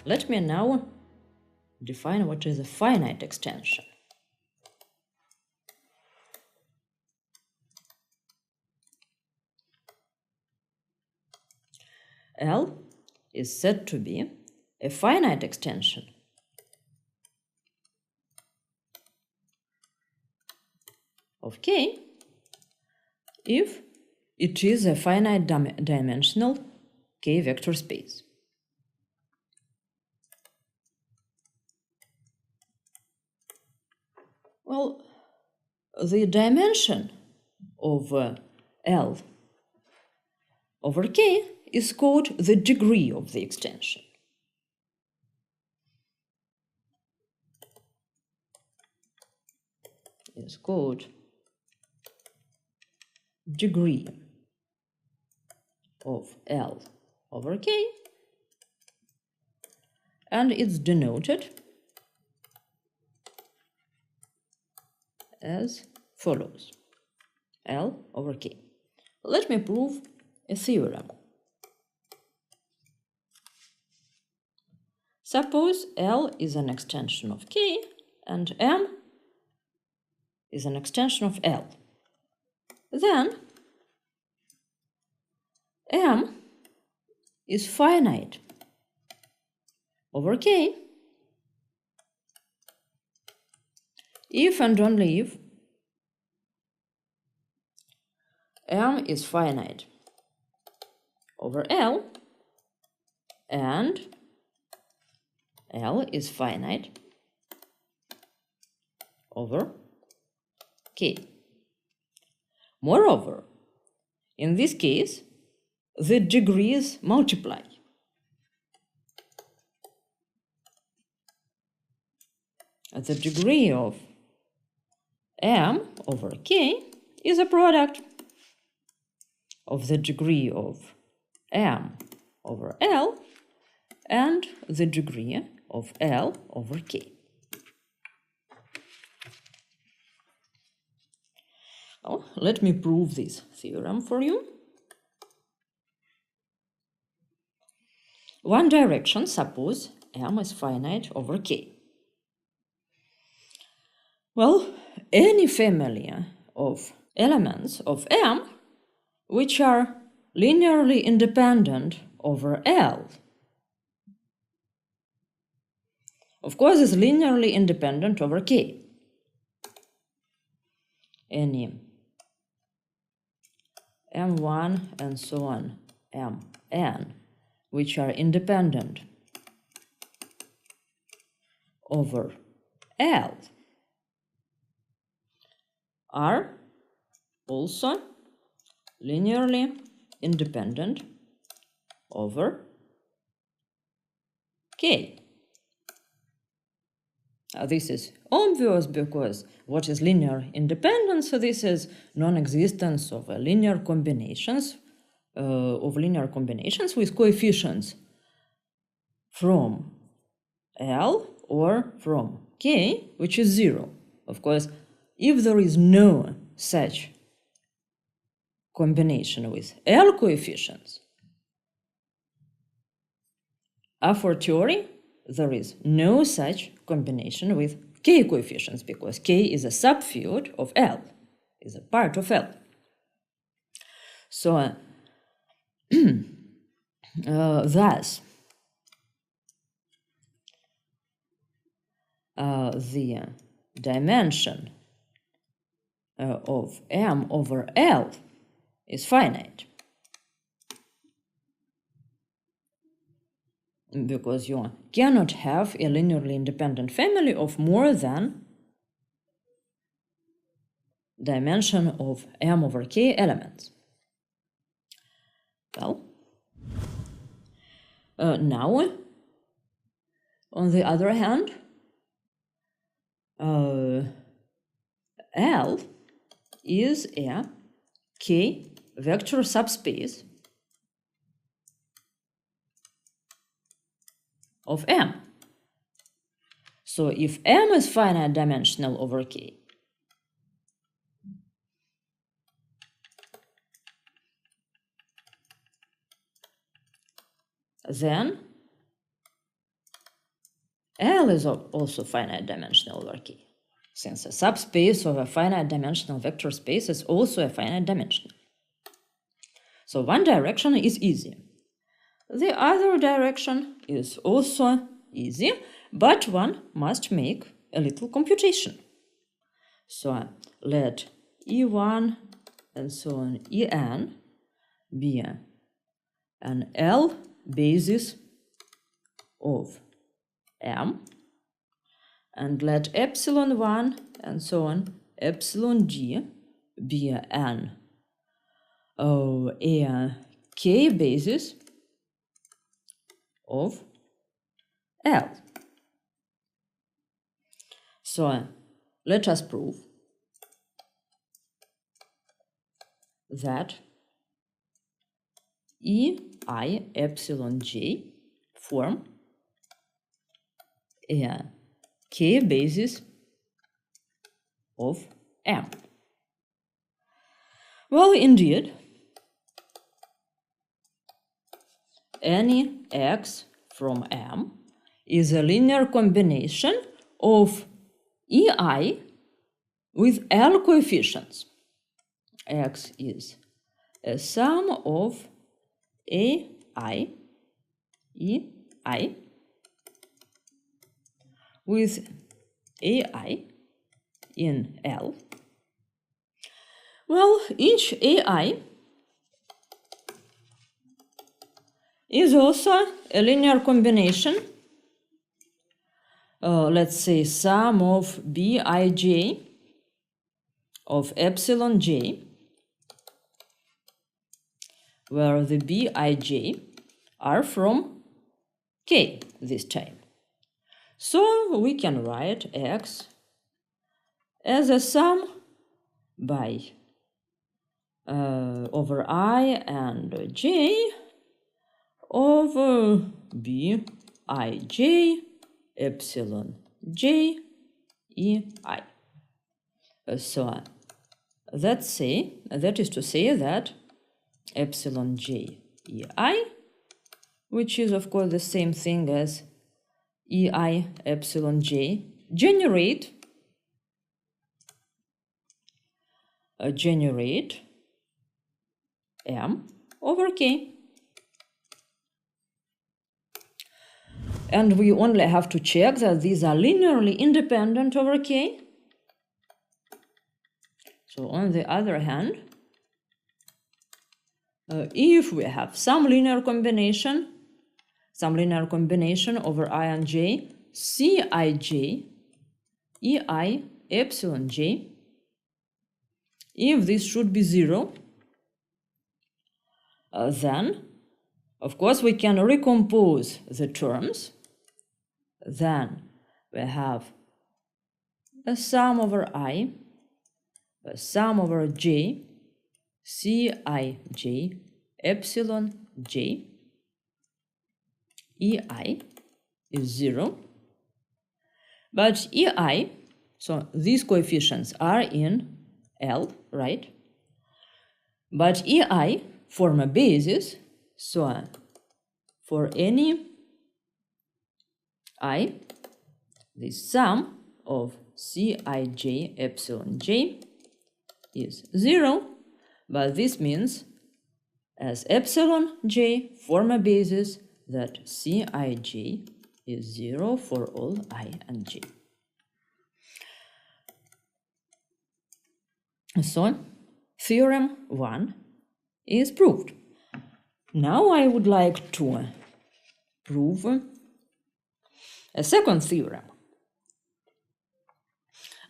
Let me now define what is a finite extension. L is said to be a finite extension of K if it is a finite dimensional K vector space. Well, the dimension of L over K is called the degree of the extension. Is called degree of L over K, and it's denoted as follows: L over K. Let me prove a theorem. Suppose L is an extension of K and M is an extension of L. Then M is finite over K if and only if M is finite over L and L is finite over K. Moreover, in this case, the degrees multiply. The degree of M over K is a product of the degree of M over L and the degree of L over K. Well, let me prove this theorem for you. One direction, suppose M is finite over K. Well, any family of elements of M which are linearly independent over L, of course, is linearly independent over K. Any M1 and so on, Mn, which are independent over L, are also linearly independent over K. This is obvious because what is linear independence? So this is non-existence of linear combinations with coefficients from L or from K, which is 0. Of course, if there is no such combination with L coefficients, a fortiori, there is no such combination with K coefficients because K is a subfield of L, is a part of L. So, thus, the dimension of M over L is finite, because you cannot have a linearly independent family of more than dimension of M over K elements. Well, now, on the other hand, L is a K vector subspace of M. So if M is finite dimensional over K, then L is also finite dimensional over K, since a subspace of a finite dimensional vector space is also a finite dimension. So one direction is easy. The other direction is also easy, but one must make a little computation. So let E1 and so on En be an L basis of M, and let epsilon 1 and so on epsilon g be a K basis of L. So let us prove that EI epsilon j form a K basis of M. Well, indeed, any x from M is a linear combination of EI with L coefficients. X is a sum of AI, EI, with AI in L. Well, each AI is also a linear combination, let's say sum of Bij of epsilon j, where the Bij are from K this time. So we can write X as a sum by over I and j over Bij epsilon j EI. So that is to say that epsilon j EI, which is of course the same thing as EI epsilon j, generate M over K. And we only have to check that these are linearly independent over K. So on the other hand, if we have some linear combination over I and j, Cij EI epsilon j, if this should be 0, then of course we can recompose the terms. Then we have a sum over I, a sum over j, Cij epsilon j, EI is 0. But EI, so these coefficients are in L, right? But EI form a basis, so for any I, the sum of Cij epsilon j is 0, but this means as epsilon j form a basis that Cij is 0 for all I and j. So theorem 1 is proved. Now I would like to prove a second theorem.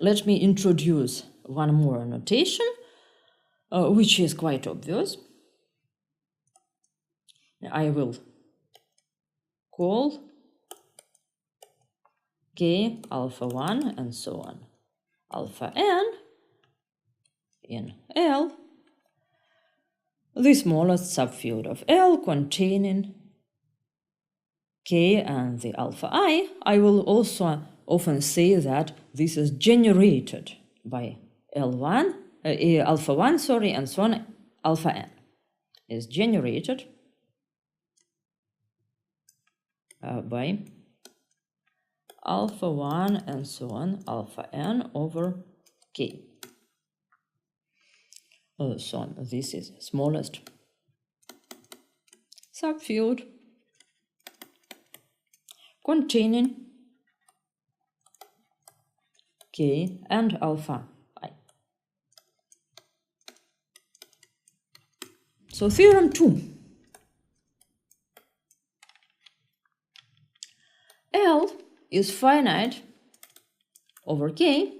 Let me introduce one more notation, which is quite obvious. I will call K alpha 1 and so on, alpha n in L, the smallest subfield of L containing K and the alpha I. I will also often say that this is generated by alpha 1, and so on, alpha n is generated by alpha 1 and so on, alpha n over k. So on. This is smallest subfield containing k and alpha I. So theorem 2. L is finite over k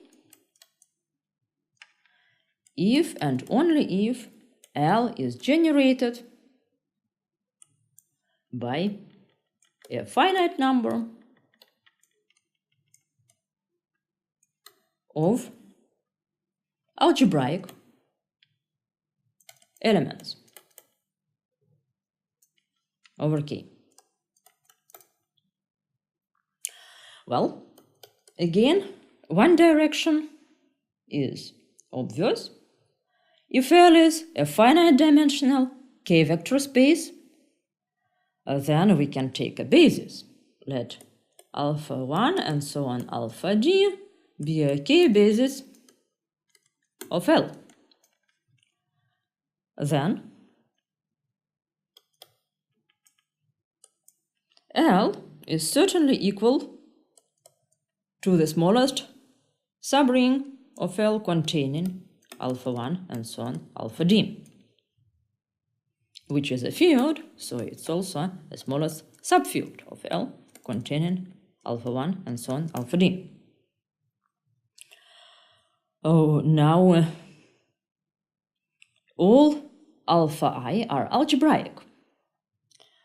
if and only if L is generated by a finite number of algebraic elements over k. Well, again, one direction is obvious. If L is a finite dimensional k-vector space, then we can take a basis. Let alpha 1 and so on alpha d be a k-basis of L. Then L is certainly equal to the smallest subring of L containing alpha 1 and so on alpha d, which is a field, so it's also the smallest subfield of L containing alpha 1 and so on alpha d. Oh, now all alpha I are algebraic.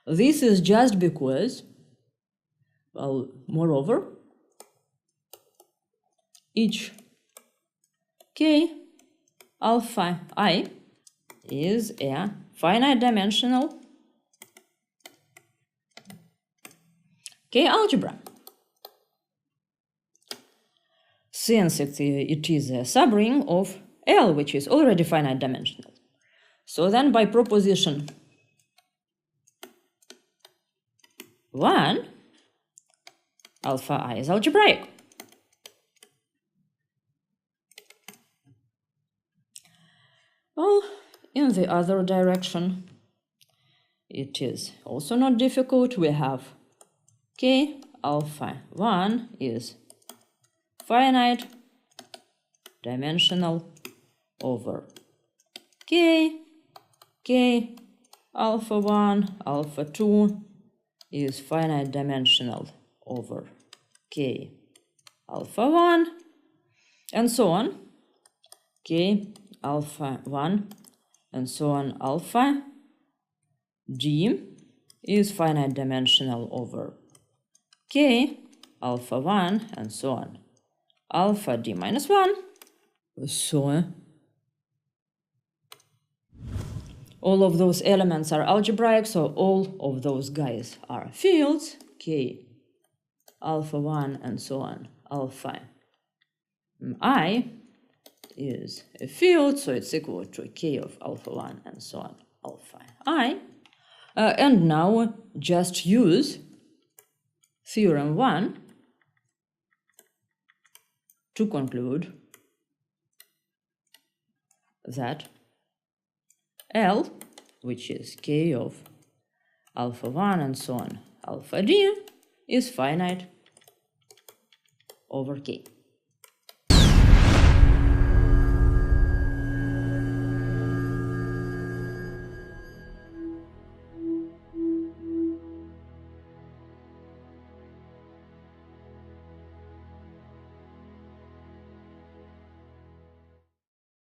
This is just because, well, moreover, each k alpha I is a finite dimensional k algebra. Since it is a subring of L, which is already finite dimensional. So then by proposition 1, alpha I is algebraic. Well, in the other direction, it is also not difficult. We have k alpha 1 is finite dimensional over k alpha 1 alpha 2 is finite dimensional over k alpha 1 and so on, k alpha 1 and so on alpha d is finite dimensional over k alpha 1 and so on alpha d minus 1. So all of those elements are algebraic, so all of those guys are fields, k alpha 1 and so on alpha I is a field, so it's equal to k of alpha 1 and so on alpha I. And now just use theorem 1 to conclude that L, which is k of alpha 1 and so on alpha d, is finite over k.